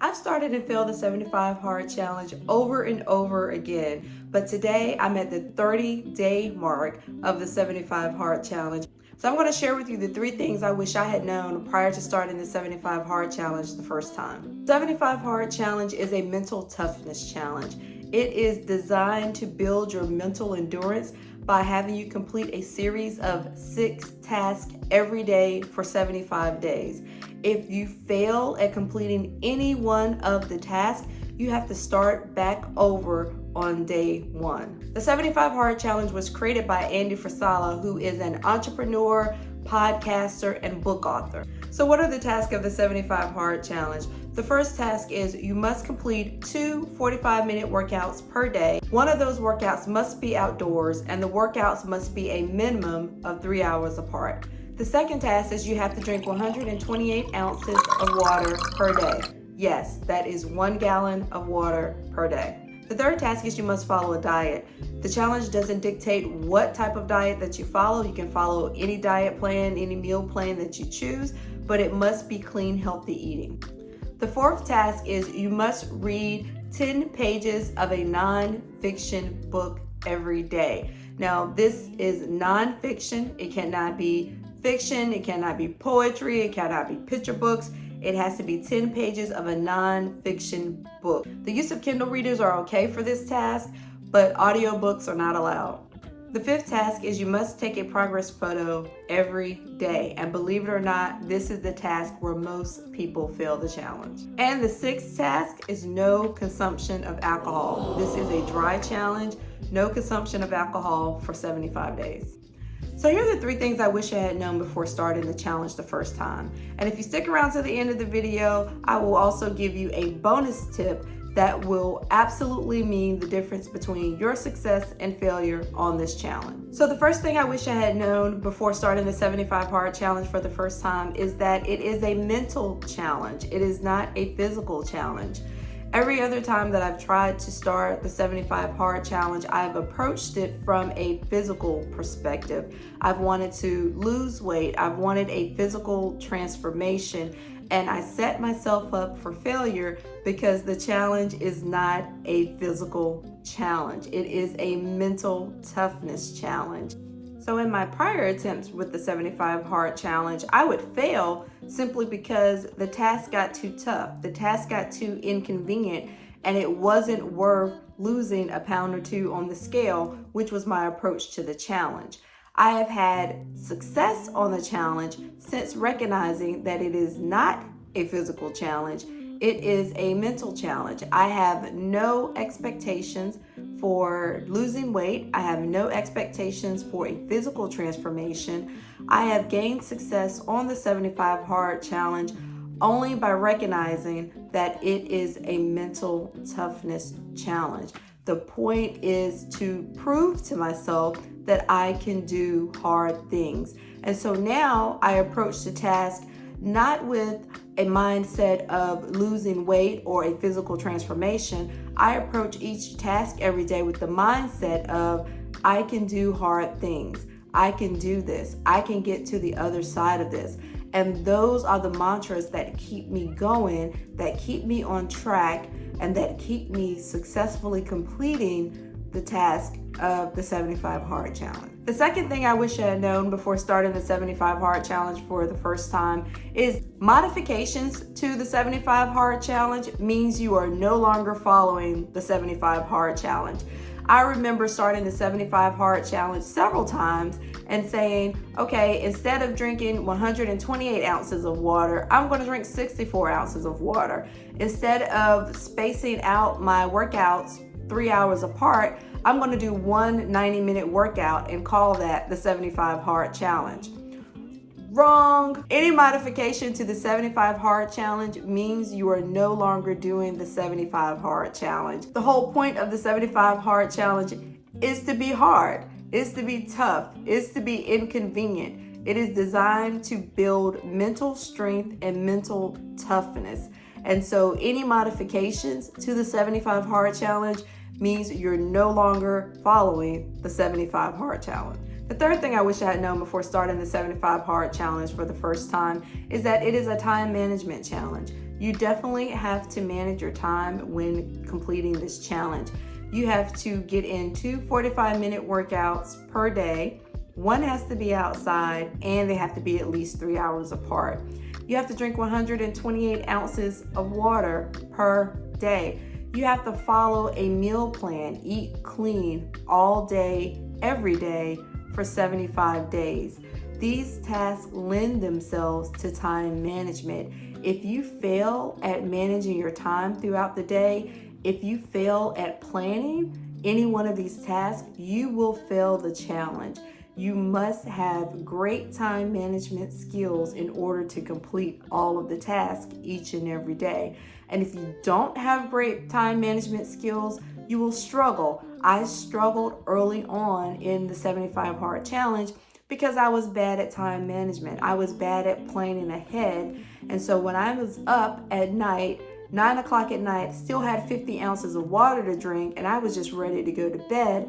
I've started and failed the 75 hard challenge over and over again, but today I'm at the 30-day mark of the 75 hard challenge. So I'm going to share with you the 3 things I wish I had known prior to starting the 75 hard challenge the first time. 75 hard challenge is a mental toughness challenge. It is designed to build your mental endurance by having you complete a series of 6 tasks every day for 75 days. If you fail at completing any one of the tasks, you have to start back over on day 1. The 75 Hard Challenge was created by Andy Frisella, who is an entrepreneur, podcaster, and book author. So what are the tasks of the 75 Hard Challenge? The first task is you must complete 2 45-minute workouts per day. One of those workouts must be outdoors, and the workouts must be a minimum of 3 hours apart. The second task is you have to drink 128 ounces of water per day. Yes, that is 1 gallon of water per day. The third task is you must follow a diet. The challenge doesn't dictate what type of diet that you follow. You can follow any diet plan, any meal plan that you choose, but it must be clean, healthy eating. The fourth task is you must read 10 pages of a non-fiction book every day. Now, this is non-fiction. It cannot be fiction, it cannot be poetry, it cannot be picture books. It has to be 10 pages of a non-fiction book. The use of Kindle readers are okay for this task, but audiobooks are not allowed. The fifth task is you must take a progress photo every day. And believe it or not, this is the task where most people fail the challenge. And the sixth task is no consumption of alcohol. This is a dry challenge, no consumption of alcohol for 75 days. So here are the 3 things I wish I had known before starting the challenge the first time. And if you stick around to the end of the video, I will also give you a bonus tip that will absolutely mean the difference between your success and failure on this challenge. So the first thing I wish I had known before starting the 75 hard challenge for the first time is that it is a mental challenge. It is not a physical challenge. Every other time that I've tried to start the 75 hard challenge, I've approached it from a physical perspective. I've wanted to lose weight. I've wanted a physical transformation, and I set myself up for failure because the challenge is not a physical challenge. It is a mental toughness challenge. So in my prior attempts with the 75 hard challenge, I would fail simply because the task got too tough. The task got too inconvenient, and it wasn't worth losing a pound or 2 on the scale, which was my approach to the challenge. I have had success on the challenge since recognizing that it is not a physical challenge. It is a mental challenge. I have no expectations for losing weight. I have no expectations for a physical transformation. I have gained success on the 75 hard challenge only by recognizing that it is a mental toughness challenge. The point is to prove to myself that I can do hard things. And so now I approach the task not with a mindset of losing weight or a physical transformation. I approach each task every day with the mindset of I can do hard things. I can do this. I can get to the other side of this. And those are the mantras that keep me going, that keep me on track, and that keep me successfully completing the task of the 75 hard challenge. The second thing I wish I had known before starting the 75 hard challenge for the first time is modifications to the 75 hard challenge means you are no longer following the 75 hard challenge. I remember starting the 75 hard challenge several times and saying, okay, instead of drinking 128 ounces of water, I'm going to drink 64 ounces of water. Instead of spacing out my workouts 3 hours apart, I'm going to do one 90-minute workout and call that the 75 hard challenge. Wrong. Any modification to the 75 hard challenge means you are no longer doing the 75 hard challenge. The whole point of the 75 hard challenge is to be hard, is to be tough, is to be inconvenient. It is designed to build mental strength and mental toughness. And so any modifications to the 75 hard challenge means you're no longer following the 75 hard challenge. The third thing I wish I had known before starting the 75 hard challenge for the first time is that it is a time management challenge. You definitely have to manage your time when completing this challenge. You have to get in 2 45-minute workouts per day. One has to be outside, and they have to be at least 3 hours apart. You have to drink 128 ounces of water per day. You have to follow a meal plan, eat clean all day, every day for 75 days. These tasks lend themselves to time management. If you fail at managing your time throughout the day, if you fail at planning any one of these tasks, you will fail the challenge. You must have great time management skills in order to complete all of the tasks each and every day. And if you don't have great time management skills, you will struggle. I struggled early on in the 75 Hard Challenge because I was bad at time management. I was bad at planning ahead. And so when I was up at night, 9 o'clock at night, still had 50 ounces of water to drink, and I was just ready to go to bed,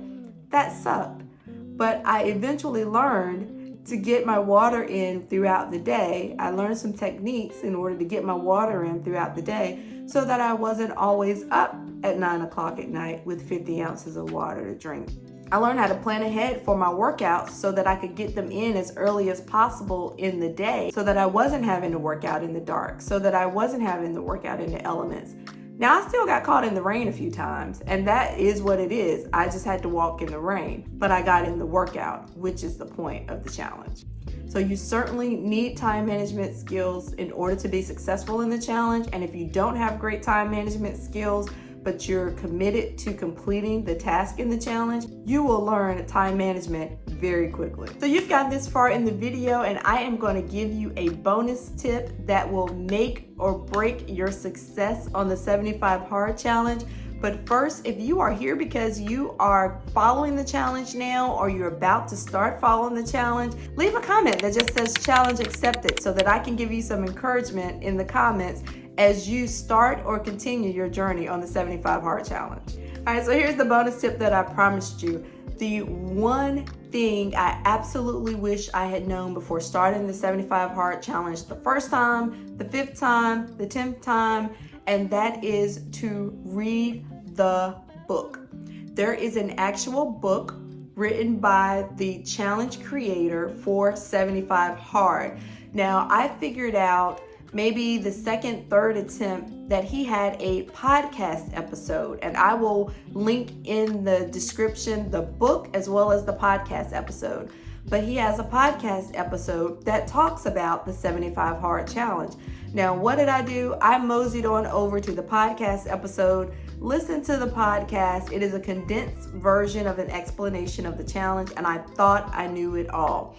that sucked. But I eventually learned to get my water in throughout the day. I learned some techniques in order to get my water in throughout the day so that I wasn't always up at 9 o'clock at night with 50 ounces of water to drink. I learned how to plan ahead for my workouts so that I could get them in as early as possible in the day, so that I wasn't having to work out in the dark, so that I wasn't having to work out in the elements. Now, I still got caught in the rain a few times, and that is what it is. I just had to walk in the rain, but I got in the workout, which is the point of the challenge. So you certainly need time management skills in order to be successful in the challenge. And if you don't have great time management skills, but you're committed to completing the task in the challenge, you will learn time management very quickly. So you've gotten this far in the video, and I am going to give you a bonus tip that will make or break your success on the 75 Hard Challenge. But first, if you are here because you are following the challenge now, or you're about to start following the challenge, leave a comment that just says challenge accepted so that I can give you some encouragement in the comments as you start or continue your journey on the 75 Hard Challenge. All right, so here's the bonus tip that I promised you. The one thing I absolutely wish I had known before starting the 75 Hard Challenge the first time, the 5th time, the 10th time, and that is to read the book. There is an actual book written by the challenge creator for 75 Hard. Now, I figured out maybe the 2nd, 3rd attempt that he had a podcast episode, and I will link in the description the book as well as the podcast episode. But he has a podcast episode that talks about the 75 Hard Challenge. Now, what did I do? I moseyed on over to the podcast episode, listened to the podcast. It is a condensed version of an explanation of the challenge, and I thought I knew it all.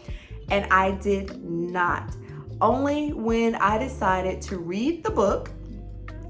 And I did not. Only when I decided to read the book,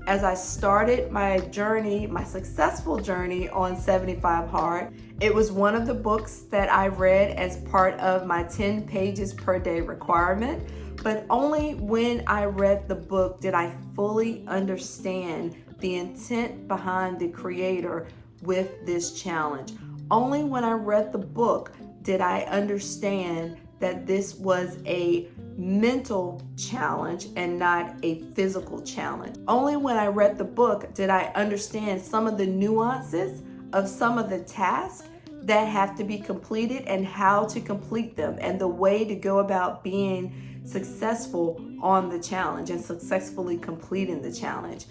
as I started my journey, my successful journey on 75 Hard. It was one of the books that I read as part of my 10 pages per day requirement. But only when I read the book did I fully understand the intent behind the creator with this challenge. Only when I read the book did I understand that this was a mental challenge and not a physical challenge. Only when I read the book did I understand some of the nuances of some of the tasks that have to be completed and how to complete them, and the way to go about being successful on the challenge and successfully completing the challenge.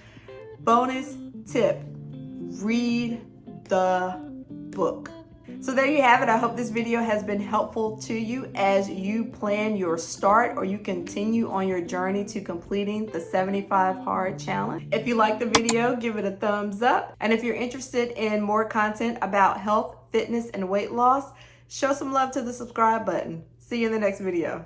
Bonus tip: read the book. So there you have it. I hope this video has been helpful to you as you plan your start or you continue on your journey to completing the 75 Hard Challenge. If you like the video, give it a thumbs up. And if you're interested in more content about health, fitness, and weight loss, show some love to the subscribe button. See you in the next video.